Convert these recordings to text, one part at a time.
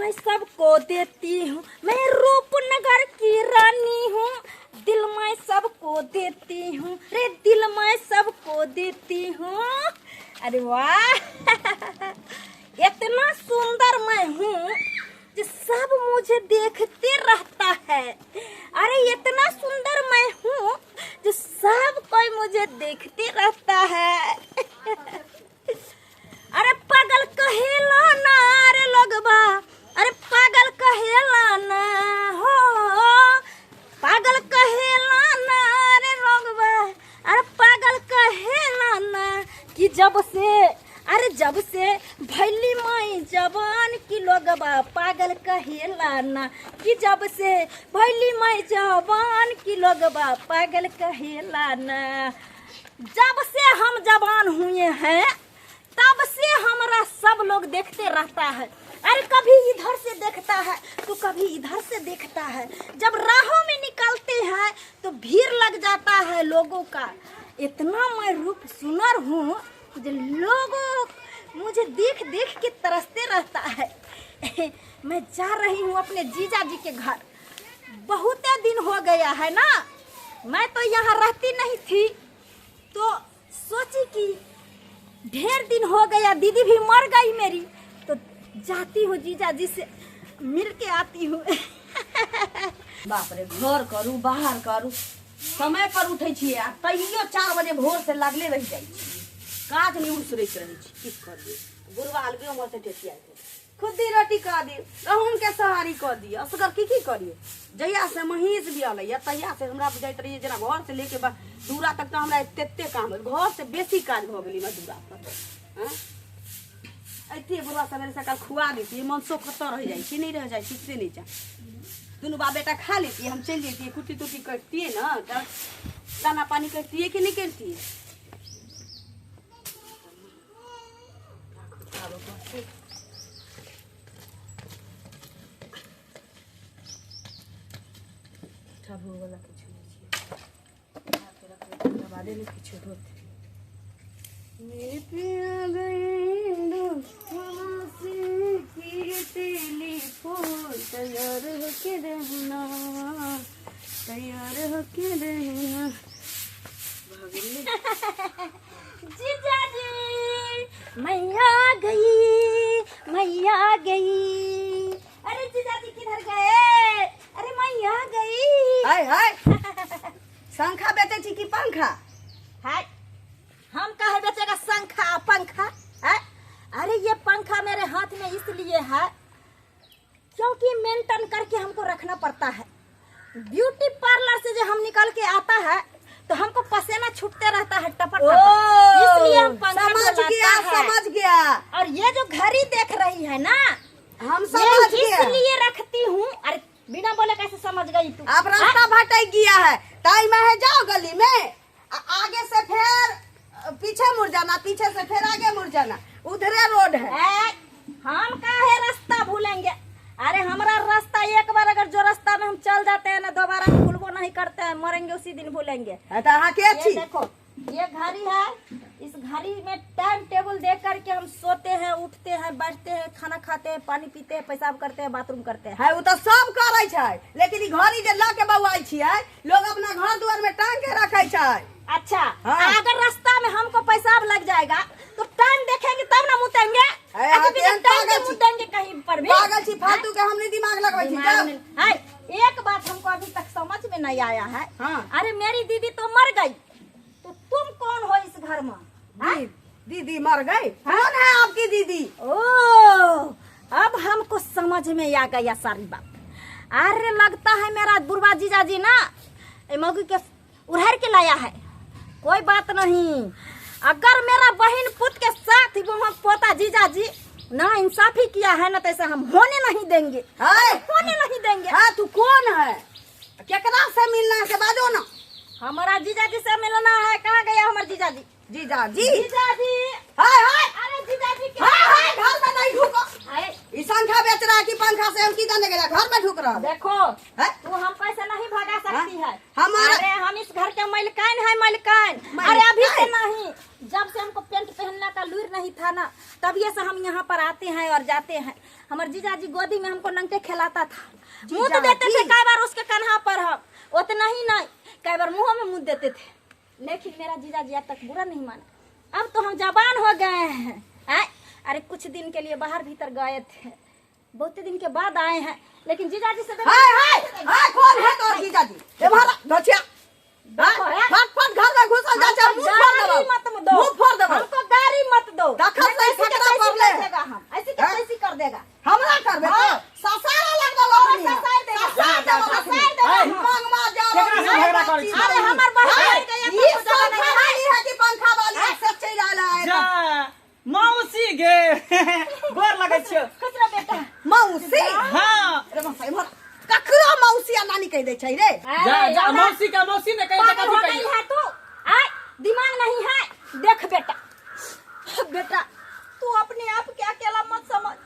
मैं सबको देती हूँ, मैं रूपनगर की रानी हूँ। दिल मैं सबको देती हूँ, रे दिल मैं सबको देती हूँ। अरे वाह इतना सुंदर मैं हूँ जो सब मुझे देखते रहता है। अरे इतना सुंदर मैं हूँ जो सब कोई मुझे देखते रहता है। अरे पागल कहेला ना रे लोगबा, अरे पागल कहेला ना हो, पागल कहेला ना रे लोगबा, अरे पागल कहेला ना कि जब से भैली माई जवान की लोगबा पागल कहेला ना, कि जब से भैली माई जवान की लोगबा पागल कहेला ना। जब से हम जवान हुए हैं तब से हमारा सब लोग देखते रहता है। अरे कभी इधर से देखता है तो कभी इधर से देखता है। जब राहों में निकलते हैं तो भीड़ लग जाता है लोगों का। इतना मैं रूप सुंदर हूँ जो लोगों मुझे देख देख के तरसते रहता है। मैं जा रही हूँ अपने जीजा जी के घर। बहुत दिन हो गया है ना, मैं तो यहाँ रहती नहीं थी, तो सोची कि ढेर दिन हो गया, दीदी भी मर गई मेरी, तो जाती हूँ जीजा जी से मिल के आती हूँ। बाप रे, घर करू बाहर करू, समय पर उठे छिए आ तैयो 4 बजे भोर से लागले रह जाई छी। काज नहीं उसरैत रहे छी, की करिए। गुरुआ अलगे उमर से टेटिया खुदी रोटी कह दी, गहूम के सहारी कह दी, असगर की करिए। जहिया से महीस बियाल है तहिया से हमरा बुझाइत रहिए जना घर से लेके दूरा तक तो हमरा एते काम है, घर से बेसी काज भ गेली मैं दूरा पर। हां एते बुढ़वा सवेरे सकाल खुआ देती, मनसो कत्ता रह जाई छी, नहीं रह जाई छी से नहीं जा। दोनों बाप बेटा खा लेती, हम चल जेती, कुटी टूटी करती है ना, दाना पानी करती है कि नहीं करती है। वाला मेरे पिया गए टेलीफोन, तैयार होके रहना, तैयार होके रहना। जीजा जी मैया गई, मैया गई। अरे जीजा जी किधर गए? अरे मैया गई। हाय हाय शंखा बेचे छी कि पंखा? हाय हम कहे बेचेगा शंखा पंखा है? अरे ये पंखा मेरे हाथ में इसलिए है क्योंकि मेंटेन करके हमको रखना पड़ता है। ब्यूटी पार्लर से जो हम निकल के आता है तो हमको पसीना छूटते रहता है टपक टपक, इसलिए हम पंखा समझ गया। और ये जो घड़ी देख रही है ना, हम समझ गया, इसलिए रखती हूँ। अरे बिना बोले कैसे समझ गई तू? अब रास्ता भटक गया है, टाइम है, जाओ गली में, आगे से फिर पीछे मुड़ जाना, पीछे से फिर आगे मुड़ जाना, उधरे रोड है। हम काहे रास्ता भूलेंगे? अरे हमारा रास्ता एक बार अगर जो रास्ता में हम चल जाते हैं ना, दोबारा भूलबो नहीं करते हैं, मरेंगे उसी दिन भूलेंगे। ये देखो ये घड़ी है, इस घड़ी में टाइम टेबल देख करके हम सोते हैं, उठते हैं, बैठते हैं, खाना खाते हैं, पानी पीते हैं, पेशाब करते हैं, बाथरूम करते हैं। वो तो सब करे छै, लेकिन ई घड़ी जे ला के बउआई छियै, लोग अपना घर द्वार में टांग के रखे छै। अच्छा हाँ। अगर रास्ता में हमको पेशाब लग जाएगा तो टाइम देखेंगे तब ना मुतेंगे। मुतेंगे कहीं पर भी? पागल छी, फालतू के हमने दिमाग लगवाई छी। एक बात हमको अभी तक समझ में नहीं आया है। हाँ। अरे मेरी दीदी तो मर गई, तो तुम कौन हो इस घर में? दीदी मर गई? कौन है आपकी दीदी? ओ अब हमको समझ में आ गया सारी बात। अरे लगता है मेरा बुढ़वा जीजा जी ना मौगी के उड़हर के लाया है। कोई बात नहीं, अगर मेरा बहन पुत के साथ वहाँ पोता जीजा जी ना इंसाफी किया है ना, तो ऐसा हम होने नहीं देंगे, होने नहीं देंगे। हाँ तू कौन है, केकरा से मिलना है बाजो ना। हमारा जीजा जी से मिलना है। कहाँ गया हमारा जीजा जी? जीजा जी, जीजा जी, हाय हाय। अरे जीजा जी हाय घर में नहीं ढुको। हाय ई शंखा बेच रहा है कि पंखा से हम की जाने गया, घर में ढुक रहा। देखो है? तू हमको ऐसे नहीं भगा सकती है। हमारे अरे हम इस घर के मालिकान है, मालिकान। मालिकान। अरे अभी से नहीं, जब से हमको पेंट पहनने का लूर नहीं था ना, तभी से हम यहाँ पर आते हैं और जाते हैं। हमारे जीजाजी गोदी में हमको नंगे खिलाता था, मुँह देते थे कई बार उसके कन्हा पर, हम उतना ही नहीं कई बार मुँह में मुँह देते थे, लेकिन मेरा जीजाजी आज तक बुरा नहीं माना। अब तो हम जवान हो गए हैं। अरे कुछ दिन के लिए बाहर भीतर गए थे, बहुत दिन के बाद आए हैं, लेकिन जीजाजी से कौन है तो जीजाजी? फट घर में घुस जा, मुंह फोड़ दो, हमको गाड़ी मत दो, हम ऐसी कैसी कर देगा, हमरा करबे ससारा लग दो, अरे हमार बहन ये पंखा वाली है कि पंखा वाली से चल आला है। मौसी गे गोर लगै छ खुसरा बेटा। मौसी हां रे मौसी मोर ककरो मौसी आ नानी कह दे छै रे। जा मौसी का मौसी ने कह पागल हो गई है तू, आय दिमाग नहीं है। देख बेटा, बेटा तू अपने आप के अकेला मत समझ,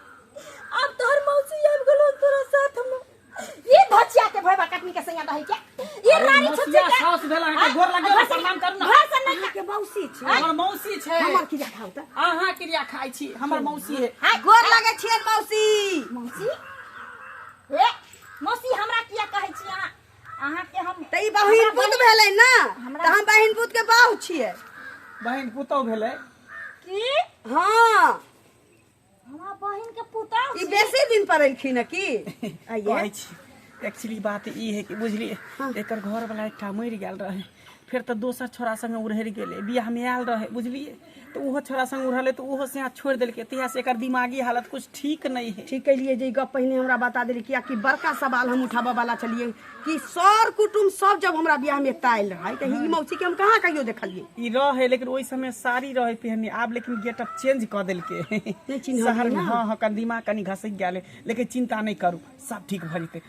अब तोहर मौसी आब गेलो तोरा साथ में, ये भचिया के भयबा कटनी के संगा रही क्या, ये नारी छुच्छे के सास भेला है गोर लगे प्रणाम करू ना। घर से नहीं के मौसी छै, हमर मौसी छै, हमर किया खाउ त अहाँ क्रिया खाइ छी, हमर मौसी है। हाय गोर लगे छियै मौसी। मौसी ए मौसी हमरा किया कहै छी अहाँ के? हम त ई बहिन पुत भेलै ना, त हम बहिन पुत के बाहु छियै। बहिन पुतौ भेलै की? हां हमरा बहिन के पुता ई बेसी दिन पर एलखिन है की? कहै छी एक्चुअली बात ई है कि बुझलिए एकर घर वाला एकटा मरि गेल रहे, फिर तो दोसर छोरा संगे उड़हरि गेलै, बियाह में आयल रहे बुझलिए, तो ओहो छोरा संग उड़हले तो ओहो से यहाँ छोड़ देलकै, तिहा से एकर दिमागी हालत कुछ ठीक नहीं है। ठीक कहिए जे गप पहिने हमरा बता देली किया कि बड़का सवाल हम उठाबे वाला चलिए कि सर कुटुम सब जब हमरा बियाह में ताइल रहे त ही मौसी के हम कहां कहियो देखलिए। ई रहे लेकिन ओइ समय साड़ी रहे पहनने, आब लेकिन गेटअप चेंज क देलकै शहर में। हां हां कन दिमाग कनी घसक गेलै, लेकिन चिंता नहीं करू सब ठीक भ जेतै।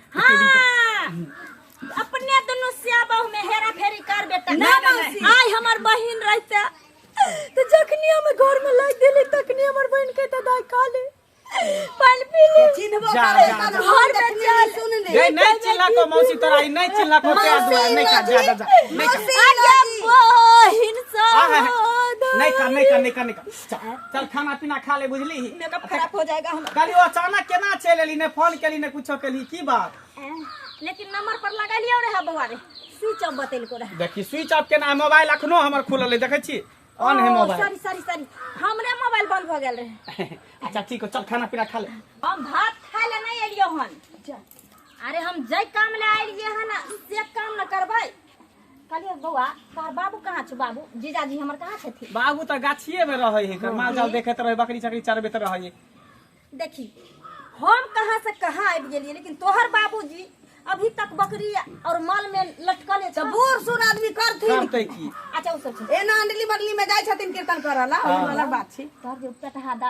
अपने दोनों सिया बहू में हेरा फेरी कर बेटा। नहीं। आय हमर बहिन रहते तो जखनी हम घर में लाग देली तखनी हमर बहिन के त दाई खा ले पानी पी ले चिन्हबो जा, करे जा, त जा। घर में चल सुन ले नहीं चिल्ला को मौसी तोरा ई नहीं चिल्ला को क्या दुआ नहीं कर जा जा नहीं कर बहिन सब नहीं कर चल खाना पीना खा ले बुझली। मेकअप खराब हो जाएगा हम। कल वो अचानक केना चल एली, ने फोन केली ने कुछो केली, की बात? लेकिन नंबर पर लगा लियो रे बउआ रे, स्विच ऑफ बतेल को रहे। देखी स्विच ऑफ केना, मोबाइल अखनो हमर खुलल है देखै छी, ऑन है मोबाइल। सॉरी हमरे मोबाइल बंद हो गेल रहे। अच्छा ठीक है चल खाना पीना खा ले। हम भात खाए ले नहीं एलियो हन, अरे हम जय काम ले आइलिए हन से काम न करबै। कहलिए बउआ तोहर बाबू कहाँ छ? बाबू जीजाजी हमर कहाँ छथि? बाबू तो गाछिए में रहे है, माल जाल देखत रहे, बकरी चकरी चरबैत रहे। देखी हम कहाँ से कहाँ आबि गेलिए, लेकिन तोहर बाबूजी अभी तक बकरी और माल में लटकल है। बूढ़ सुन आदमी करथिन करते की? अच्छा उ सब छै एना अंडली बडली में जाय छथिन कीर्तन करला, ओही वाला बात छै। तोहर जो पेटहा दा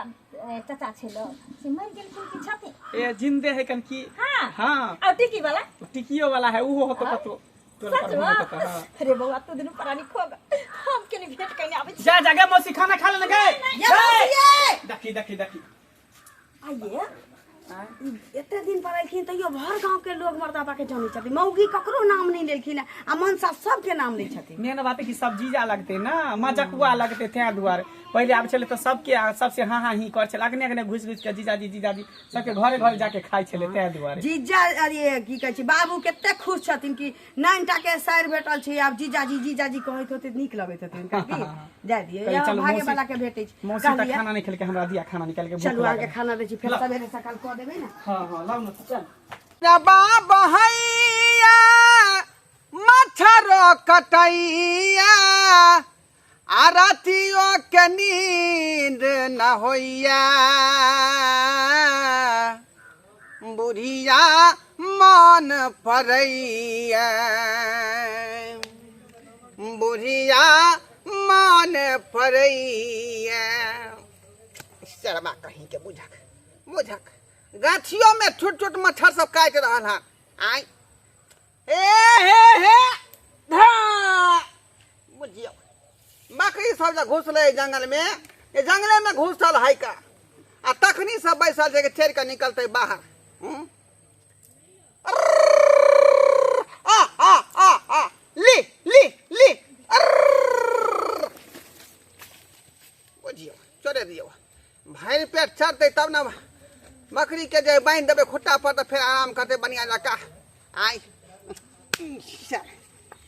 चाचा छेलो से मर गेलखिन की छथि? ए जिंदे है कन की? हां हां और टिकी वाला टिकियो वाला है, उहो हो तो पतो तोरा सच पर में? होता है। हां अरे बउआ तू दिन परानी खो गए, हम के नहीं भेट कहीं आवे छी। जा जगह मौसी खाना खा ले गए। ये मौसी देखी आइए एते दिन पर एलखिन तैयो भर गांव के लोग मर्दाबा के जानै छथिन, मौगी ककरो नाम नहीं लेलखिन आ मनसा सबके नाम ले छथिन। मेन बात है कि सब जीजा लगते ना, मजकुआ लगते थे दुआरे, पहले आब चले तो सबके सबसे हाँ हाँ ही कर चले, अगने अगने घुस घुस के जीजाजी सबके घरे घरे जाके खाई चले ते दुआरे। जीजा अरे की कहै छी बाबू केते खुश छथिन कि 9टा के सैर भेटल छै, आब जीजाजी कहैत होते नीक लगैत होते उनका की जाय दिए या भागे वाला के भेटै छै। मौसी त खाना नहीं खेल के हमरा दिया खाना निकाल के भूख चलू आगे लागल। खाना दै छी, फेर सवेरे सकाल क देबै ना। हां लाउ न चल। रबा बहैया मच्छरो कटैया आरतियो के नींद न होइया, बुढ़िया मन पड़ैया, बुढ़िया मन पड़ैया। शर्मा कहीं के बुझक गाछियों में छोट छोट मच्छर सब काट रहा है। आई हे बुझियो बकरी सब जब घुसले जंगल में, ये जंगले में घुसल है का आ तखनी सब बैसल छै चढ़ के निकलते बाहर। ली ले दियो भैर पेट चढ़ते तब ना बकरी के जे बांध देबे खुट्टा पर तो फिर आराम करते बढ़िया जका आई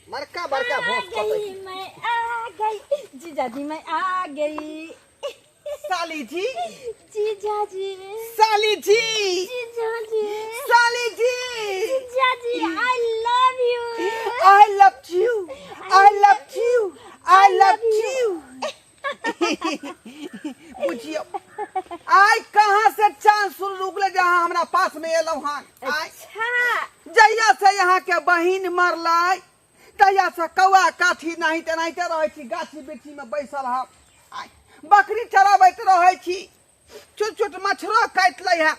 बड़का बड़का भोंस गई मैं आ गई जीजा जी मैं आ गई साली जी जीजा जी साली जी जीजा जी साली जी जीजा जी I love you I love you I love you I love you बुझियो आई कहाँ से चांद सुर रुकले जहाँ हमरा पास में एलो हन आई अच्छा जहिया से यहाँ के बहिन मरलाई तहिया से कौआ काठी नहीं तेनाहिते रहे छी गाछी बिछी में बैसल हम आई बकरी चराबैत रहे छी छोट छोट मछरो काट ले है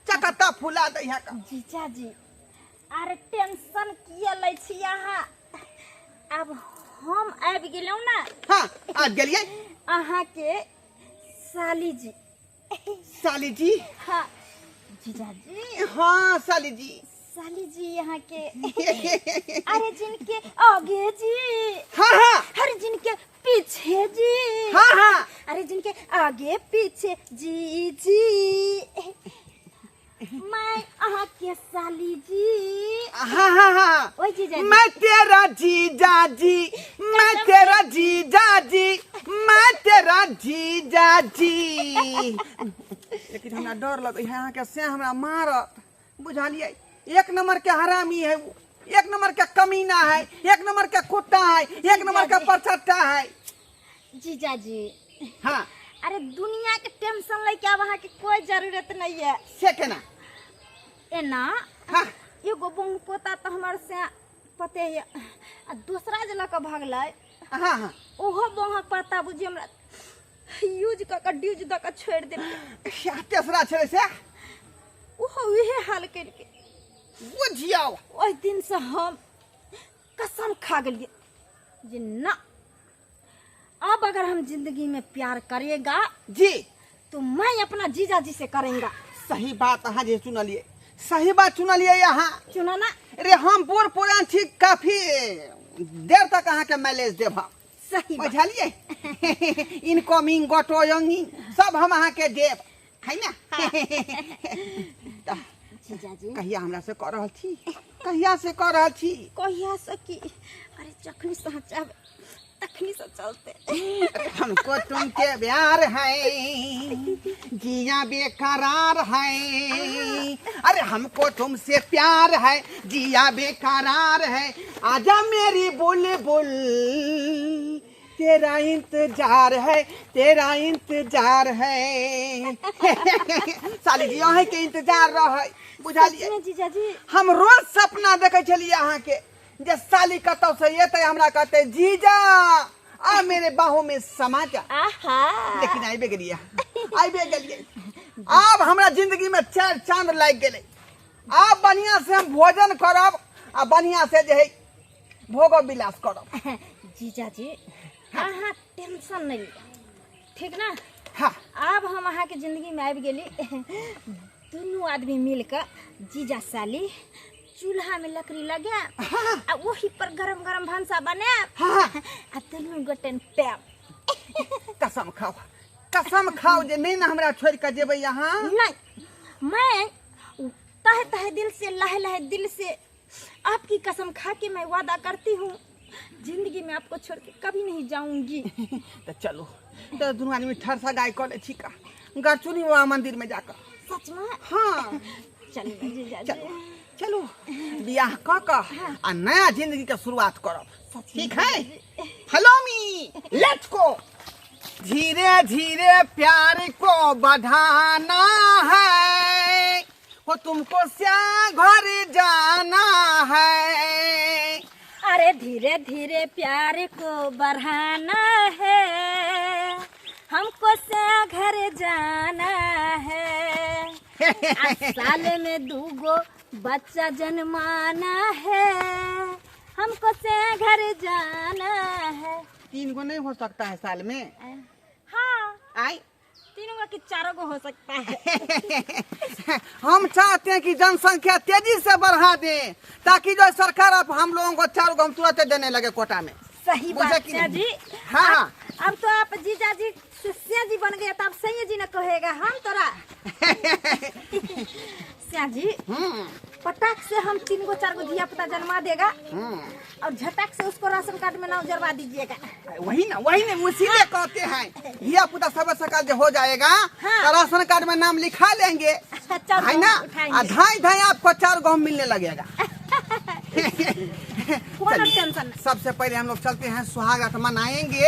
चकत्ता फुला दे है जीजा जी अरे टेंशन किया लै छी अहाँ अब हम आबि गेलौ ना हाँ आज गेलिए अहाँ के साली जी साली जी हाँ जीजा जी हाँ साली जी साली जी यहाँ के अरे जिनके आगे जी हाँ हाँ अरे जिनके पीछे जी हाँ हाँ अरे जिनके आगे पीछे जी जी मैं अहाँ के साली जी हाँ हाँ हाँ ओए जीजा जी मैं तेरा जीजा जी मैं तेरा जीजा जी मैं तेरा जीजा जी लेकिन हमरा डर लगे है यहाँ के से हमरा मारत बुझालिए एक नंबर के हरामी है वो एक नंबर का कमीना है एक नंबर का कुत्ता है एक नंबर का परचट्टा है जीजा जी हाँ अरे दुनिया के टेंशन लेके अब अहाँ के कोई जरूरत नहीं है से केना एना हाँ एगो बहू पोता तो हमारे से पते है आ दूसरा जे लक भागलै हाँ हाँ ओहो बहू पता बुझी हमरा यूज क ड्यूज द के छोड़ दे तेसरा छे से ओहो उहे हाल करके बुझियो ओहि दिन से हम कसम खा गेलिए जे ना अब अगर हम जिंदगी में प्यार करेगा जी तो मैं अपना जीजा जी से करेंगा सही बात अहाँ जे सुनलिए सही बात सुनलिए यहाँ सुना ना अरे हम बूढ़ पुरान छी काफी देर तक अहाँ के मैलेज देब हम सही बात बुझलिए इनकमिंग गोटोइंग सब हम अहाँ के देब है ना जीजा जी कहिया हमरा से कह रहल छी कहिया से कह रहल छी कहिया से की अरे जखनी से चाहबे तखनी से चलते अरे हमको तुमके प्यार है जिया बेकरार है अरे हमको तुमसे प्यार है जिया बेकरार है आजा मेरी बुलबुल तेरा इंतजार है तेरा इंतजार है साली जी अहीं के इंतजार रहे बुझलिए सच में जीजा जी हम रोज सपना देखे छलिए अहाँ के जे साली कतौ से एते हमरा कहते जीजा आ मेरे बाहों में समा जा आहा लेकिन आइबे गेलिए अब हमरा जिंदगी में चार चांद लाग गेले अब बढ़िया से हम भोजन करब आ बढ़िया से जे है भोग विलास करब जीजा जी अहाँ टेंशन नहीं ठीक ना हाँ अब हम अहाँ के जिंदगी में आबि गेली दोनों आदमी मिलकर जीजा साली चूल्हा में लकड़ी लगे आ वही पर गरम गरम भंसा बने हाँ आ दोनों गोटे पैम कसम खाओ जे नहीं ना हमरा छोड़ के जेबै यहाँ नहीं मैं तहे तहे दिल से लहे लहे दिल से आपकी कसम खा के मैं वादा करती हूँ जिंदगी में आपको छोड़ के कभी नहीं जाऊंगी तो चलो तो दोनों आदमी ठरसा गाय कर ले छिका गरचुनी बाबा मंदिर में जाकर सच में हाँ चलिए जीजा चलो जी चलो बियाह क आ नया जिंदगी के शुरुआत करब ठीक है हेलो मी लेट्स गो धीरे धीरे प्यार को बढ़ाना है वो तुमको श्याम घर जाना है अरे धीरे धीरे प्यार को बढ़ाना है हमको से घर जाना है साल में 2 बच्चा जन्माना है हमको से घर जाना है 3 गो नहीं हो सकता है साल में हाँ आई 3 गो कि 4 गो हो सकता है हम चाहते हैं कि जनसंख्या तेजी से बढ़ा दें ताकि जो सरकार अब हम लोगों को 4 गो हम तुरंत देने लगे कोटा में सही मुझे बात कि है नहीं? जी हाँ हाँ अब तो आप जीजा जी सिया जी बन गए, तब सैया जी ने कहेगा हम तोरा। सिया जी पटाख से हम 3 गो 4 गो धिया पुता जन्मा देगा और झटक से उसको राशन कार्ड में नाम जरवा दीजिएगा। वही ना इसीलिए कहते हैं धिया पुता सब सकाल जो हो जाएगा हाँ। तो राशन कार्ड में नाम लिखा लेंगे, चल है ना। उठाएंगे। धाई धाई आपको 4 गो मिलने लगेगा। कोई टेंशन नहीं। सबसे पहले हम लोग चलते हैं सुहाग रात मनाएंगे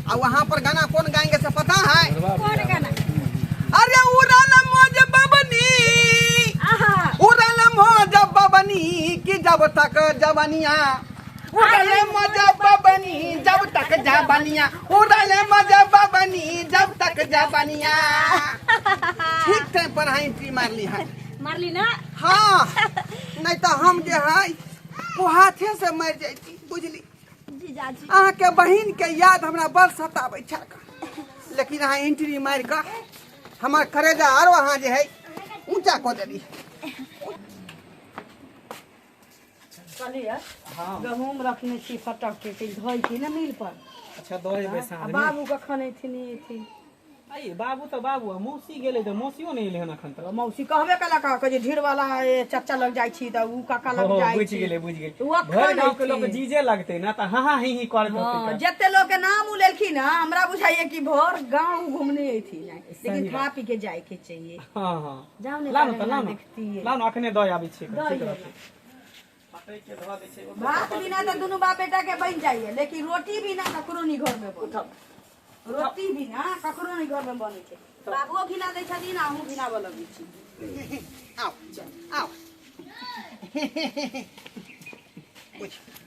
और वहाँ पर गाना कौन गाएंगे से पता है? कौन गाना? अरे उड़ाल मौज बबनी, आहा उड़ाल मौज बबनी कि जब तक जवनिया, उड़ाल मौज बबनी जब तक जवनिया, उड़ाल मौज बबनी जब तक जवनिया। ठीक टाइम पर है एंट्री मार ली है। मार ली ना। हाँ नहीं तो हम जो है वो हाथे से मर जाती बुझली। जीजा जी अहाँ के बहिन के याद हमरा बड़ सताबै छक, लेकिन अहाँ एंट्री मार के हमार करेजा और वहाँ जे है ऊंचा कऽ देली। चलिए गहूम रखने छी फटक के धोई थी ना मिल पर। अच्छा दौड़े बैसा आ बाबू कखन एथिन थी आई बाबू तो बाबू मौसी गेले तो मौसियो नहीं एले हन अखन तक। मौसी कहबे कला का जे ढीर वाला चच्चा लग जाई छी त ऊ काका लग जाई बुझ छी। गेले ऊ अखन घर गांव के एथिन। लोग जीजे लगते ना त हां ही करत हाँ, होते। जते लोग के नाम उलेलखी ना हमरा बुझाइए कि भोर गांव घूमने थी लेकिन खा पी के जाए के चाहिए। हां हां जाओ ने लानो त देखती है। लानो अखने दय आबै छै। दय ठीक आबै। रहते पटै के धो दे छै। भात बिना तो दोनों बाप बेटा के बन जाइए, लेकिन रोटी बिना ककरो नहीं घर में बन। रोटी बिना ककरो नहीं घर में बने छै। बाबुओ घिना दै छथिन, अहूँ घिनाबऽ लगै छी। आओ आओ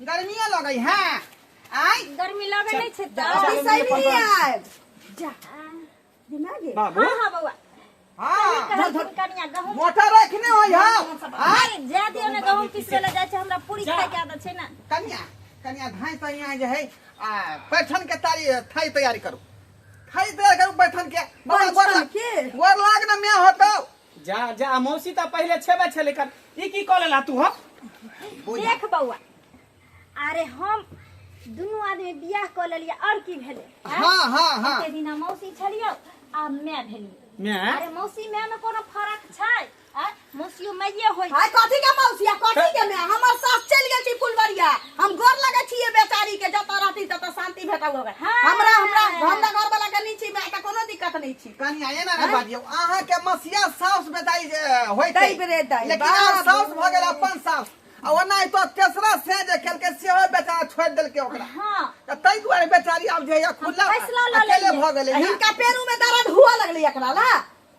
गर्मिया लगै है आई। गर्मी लगे नहीं छे त। अभी सही आए जा दिमागे बाबू हां बउआ हाँ कनिया गहूम मोटर रखने हो यहाँ। आई जा दियो ने गहूम पिसवे ले जाय छै, हमरा पूरी खाय के आदत छै ना। कन्या कन्या धाई तो यहाँ जो है पैठन के थाई तैयारी करू, थाई तैयार करू पैठन के। पैठन के? गोर लाग न मैं होतो। जा जा मौसी त पहले छेबे छले कर ई की क लेला तू हो। देख बउआ, अरे हम दुनू आदमी बियाह क लेलिए और की भेले? हाँ हाँ हाँ एते दिना मौसी छलियो आ मैं भेली। मैं अरे मौसी मैं में कोनो फर्क छै? मौसियो मैये होय छै। हाय कथी के मौसिया कथी के मैं हमर सास चल गेल छी फुलबरिया। हम गोर लगे छिए बेचारी के, जत रहती तत शांति भेटल होगे। हाँ। हमरा घर वाला के नहीं छी, मैं त कोनो दिक्कत नहीं छी। कन्या ये ना बाजियो अहाँ के मसिया साउस बेटाई होय दै बेरे दै। लेकिन आब साउस भ गेल अपन साउस आ ओना तो तेसरा से जे खेल के सेहो बेचारा छोड़ देल के ओकरा। हां त तै दुआरे बेचारी अब जे है खुला फैसला ल अकेले लेलिए। भ गेलै ना। इनका पेरू में दर्द हुआ लगली एकरा ला।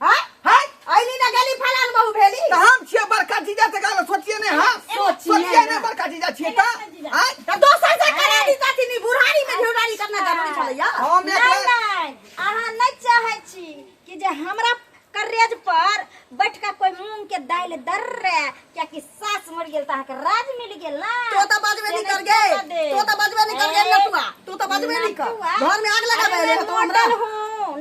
हां हाय आइली ना गेली फलान बहु भेली। त हम छिए बड़का जीजा त गाल सोचिए ने। हां सोचिए ने बड़का जीजा छिए त हाय त दोसर से करा दी ताती नी बुढ़ारी में झुरारी करना जरूरी छलैया। हम नहीं नहीं अहाँ नहीं चाहे छी कि जे हमरा करेज पर बैठ के कोई मूंग के दाल दर रे, क्या कि सास मर गेल त के राज मिल गेल ना। तो त बजबे नहीं कर गे, तो त बजबे नहीं कर गे नटुआ, तू त बजबे नहीं कर। घर में आग लगा दे तो हमरा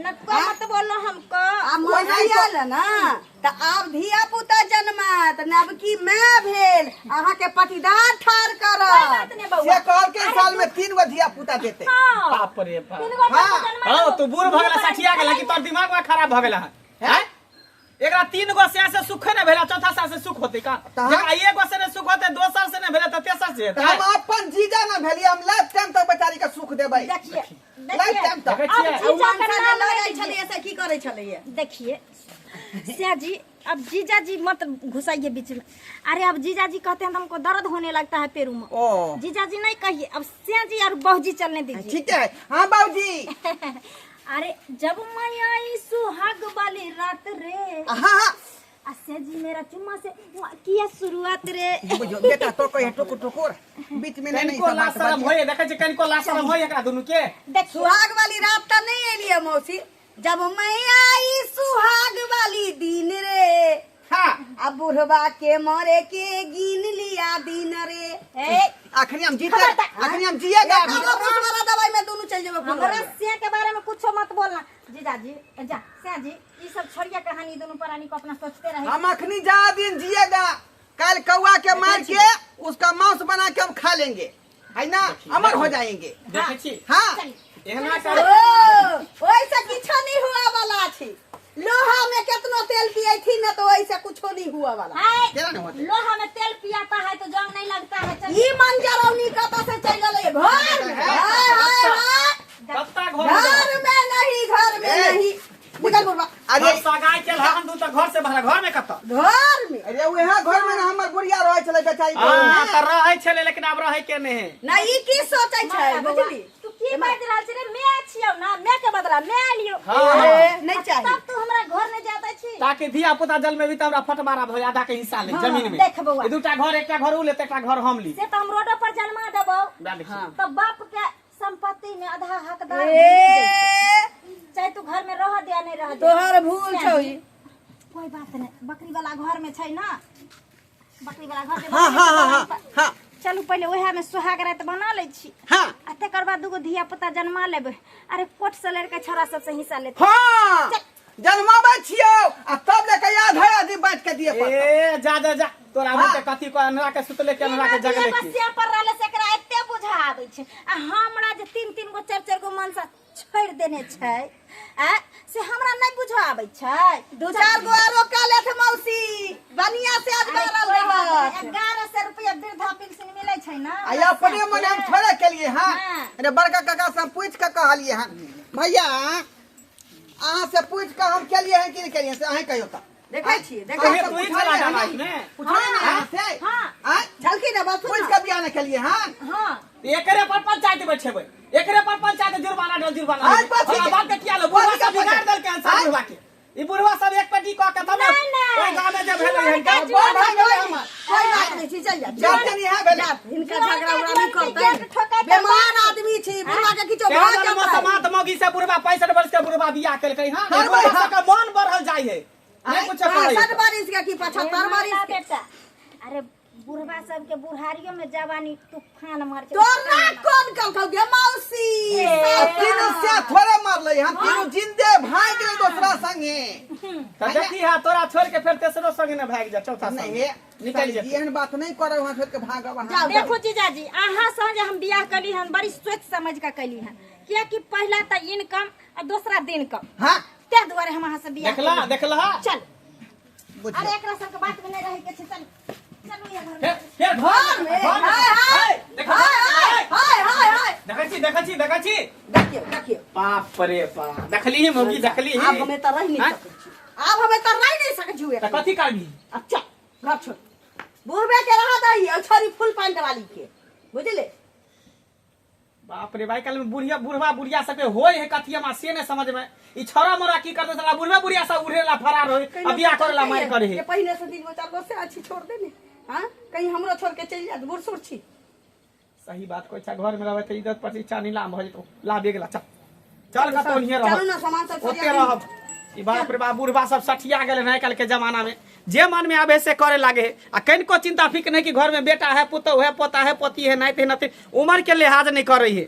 नटुआ मत बोलो हमको। आ मोहरियल ना त अब धिया पुता जन्मात नबकी मैं भेल अहाँ के पटीदार ठार कर। बात नहीं बउआ। से कहल के साल में 3 गो धिया पुता देते। हां बाप रे बाप। तीन गो हाँ। जन्मा हां तू बूढ़ भ गेला, सठिया गेला कि तोर दिमाग में खराब भ गेला है। एकरा 3 गो से सुख न भेला, चौथा साल से सुख होते का? जेकरा एक गो से न सुख होते, दोसर से न भेला त तेसर से हेतै। हम अपन जीजा न भेली, हम लाइफ टाइम तक बेचारी के सुख देबै। देखिए लाइफ टाइम तक। देखै अब छियै जीजा मानसा करना लड़ै लगे छलिए से की करे छलिए। देखिए सिया जी, अब जीजा जी मत घुसाइए बीच में। अरे अब जीजा जी कहते हैं तो हमको दर्द होने लगता है पैरों में। ओ जीजा जी नहीं कहिए, अब सिया जी और बहू जी चलने दीजिए। ठीक है। हाँ बाबूजी। अरे जब मैं आई सुहाग वाली रात रे, हाँ सिया जी मेरा चुम्मा से किया शुरुआत रे। बुझो बेटा तो कोई टुकुर टुकुर बीच में नहीं कनिको लाज शरम होय, देखै छै कनिको लाज शरम होय एकरा दुनू के। देखिए सुहाग वाली रात त नहीं एलिए मौसी, जब मैं आई सुहाग वाली दिन रे। हाँ अब बुढ़वा के मरे के गिन लिया दिन रे। अखनी हम जीते, अखनी हम जिएगा। वाला दवाई में दोनों चल जेबे। हमरा सिया के बारे में कुछ मत बोलना। जीजा जी जा सिया जी, ये सब छोड़िया कहानी, दोनों प्राणी को अपना सोचते रहे। हम अखनी ज्यादा दिन जिएगा, कल कौआ के मार के उसका मांस बना के हम खा लेंगे, है ना, अमर हो जाएंगे। देखै छी हाँ एहना ओ कर ओइसे किछो नहीं हुआ वाला छी लोहा में कितना तेल पिए थी ना तो वैसे कुछ नहीं हुआ वाला हाय केना नहीं होते? लोहा में तेल पियाता है तो जंग नहीं लगता है चल ई मंजरौनी कत से चल गए घर में हाय हाय हाय कत्ता घर में नहीं निकल बुढ़वा अरे सगाई चल हम दू त घर से बाहर घर में कत्ता घर में अरे वहाँ घर में ना हमर बुढ़िया रहे चले बेचारी हां त रहे छले लेकिन अब रहे के नहीं ना ई की सोचै छै बुझली तू की बात रहल छी रे मैं छियौ ना मैं के बदला मैं लियो हां नहीं चाहिए तब तू हमरा घर नहीं जाता छी ताकि धिया पुता जल में भी त हमरा फटमारा भ आधा के हिस्सा ले हाँ, जमीन में देख बउआ। ई दूटा घर एकटा घर उ लेते एकटा घर हम ली से तो हम रोड पर जन्मा देबो हां तो बाप के संपत्ति में आधा हकदार ए चाहे तू घर में रह दे या नहीं रह दे तोहर भूल छौ ई कोई बात नहीं बकरी वाला घर में छै ना बकरी वाला घर में हाँ, हाँ, हाँ, हाँ, हाँ। चलू पहले ओहे में सुहाग रात बना ले छी हाँ आ तेकर बाद दूगो धिया पुता जन्मा लेबे अरे कोट से लड़का छोरा सब से हिस्सा लेते हाँ जन्माबे छियो आ तब लेके आधा आधी बांट के दिए पड़ता ए जा तोरा हाँ। के कथी को अनरा के सुतले के अनरा के जगले की बसिया पर रहले से एकरा एते बुझा आबै छै आ हमरा जे 3 गो 4 गो मनसा छोड़ देने छै आ से हमरा नहीं बुझा आबै छै दो चार गो आरो का लेथ मौसी बनिया से आज अरे करल कोई बात रहत नहीं, 1100 रुपया वृद्धा पेंशन मिलै छै ना आ अपने मन हम थोड़े के लिए हाँ हाँ। अरे बड़का काका से हम पूछ के कहलिए हाँ भैया अहाँ से पूछ के हम के लिए हैं कि नहीं के लिए से अहीं कहियो त देखै छी अहे तू ही चला हाँ, जाना इसमें पूछले नहीं अहाँ से हाँ। हाँ झलकी ना बात पूछ के बियाह के लिए हाँ हां एकरे पर पंचायत बैठेबै एकरे पर पंचायत जुर्माना डल जुर्माना आज बात हमरा ठीक है। बात के किया लो बुढ़वा बात सब के बिगाड़ देल के हाँ। अंसार बुढ़वा के ई बुढ़वा सब एक पेटी क के तब नहीं, नहीं। ओइ गांव में जब भेलै हन का कोई बात नहीं छी चल जा जब तनी यहाँ भेले इनका झगड़ा उगड़ा नहीं करते बेमान आदमी छी बुढ़वा के किछो केना भऽ जन्म जेतै समात मोगी से बुढ़वा 65 वर्ष के बुढ़वा बियाह केलकै हां हाँ, बुढ़वा हाँ। सबके मन बढ़ल जाइ है नहीं कुछ कहै 65 बारिश के की 75 बारिश के बेटा अरे बुढ़वा सब के बुढ़ारियों में जवानी तूफान मार के तोर ना कौन कहौ गे मौसी तीनों से थोड़े मारले हम तीनों जिंदे भाग गेल दूसरा संगे त देखी हा तोरा छोड़ के फिर तेसरो संगे न भाग जा चौथा नहीं संगे हे निकल जा एहन बात नहीं करे वहां छोड़ के भागब वहां जाओ देखो जीजाजी अहाँ संगे हम बियाह कली हन बड़ी सोच समझ के कली हन किया कि पहला त इनकम और दूसरा दिन कम हां ते दुआरे हम अहाँ से बियाह देखला चल बुझ अरे एकरा सब के बात में नहीं रहे के छै चल चलू ये घर में फिर घर में हाय हाय हाय हाय हाय देखी देखियो बाप रे बाप देखली ही मोगी देखली ही अब हमें तो रह नहीं हाँ? सकते अब हमें तो रह नहीं सके जुए त कथी करबी अच्छा घर छोड़ बुढ़बे के रहा दही और छोरी फुल पैंट वाली के बुझले बाप रे भाई कल में बुढ़वा बुढ़िया सबके होय है कथिया से ने समझ में ई छोरा मोरा की करते साला बुढ़वा बुढ़िया सब उड़ेला फरार होय अब बियाह करेला मार करे है पहले से 3 गो 4 गो से अच्छी छोड़ दे ने हां कहीं हमरो छोड़ के चल जा बूढ़ सूढ़ छी सही बात कोई छा घर में रहबे त इज्जत प्रतिष्ठा नीलाम भ जतो लाबे गेला चल का तो नहीं रह चलू ना सामान सब ओते रहब ई बाप रे बाप बुढ़वा सब सठिया गेले नहीं कल के जमाना में जे मन में आवे से करे लागे आ कनको चिंता फिक्र नहीं कि घर में बेटा है पुतौ है पोता है पोती है नहीं नते उम्र के लिहाज नहीं करे है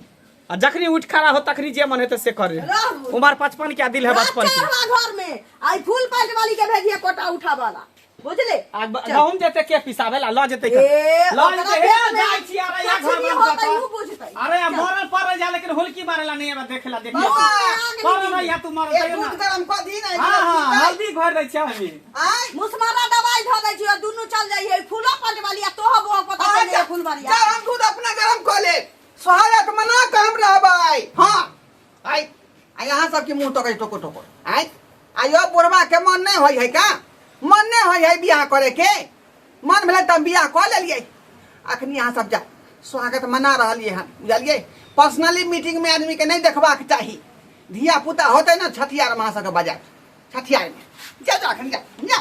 आ जखनी उठ खड़ा हो तखनी जे मन है तो से करे उम्र 55 के दिल है बचपन के घर में आई फुल पैंट वाली के भेजिए कोटा उठा वाला बुझले गहूम जेते के पिसावेला ल जेते ल जेते हे जाय छी अरे या घर में जाता अरे मरल पर जा लेकिन हुलकी मारेला नहीं है देखला देख पर नहीं या तू मर एक दूध गरम क दी नहीं हां हल्दी घर दै छै हमी आय मुसमारा दवाई ध दै छी और दुनु चल जाई है फूलो पैंट वाली आ तोह बो पता चल जाई फूल वाली जा हम दूध अपना गरम क ले सहायक मना के हम रहबै हां आय आ यहाँ सब के मुंह टोकै टोको आय आयो बुढ़वा के मन नहीं होय है का मन नहीं होय है बियाह करे के मन भेले त बियाह क लेलिए अखनी यहाँ सब जा स्वागत मना रहलिए हन बुझलिए पर्सनली मीटिंग में आदमी के नहीं देखबाक चाही धिया पुता होते ना छठियार महा सबके बजा छठियार में जा अखनी जा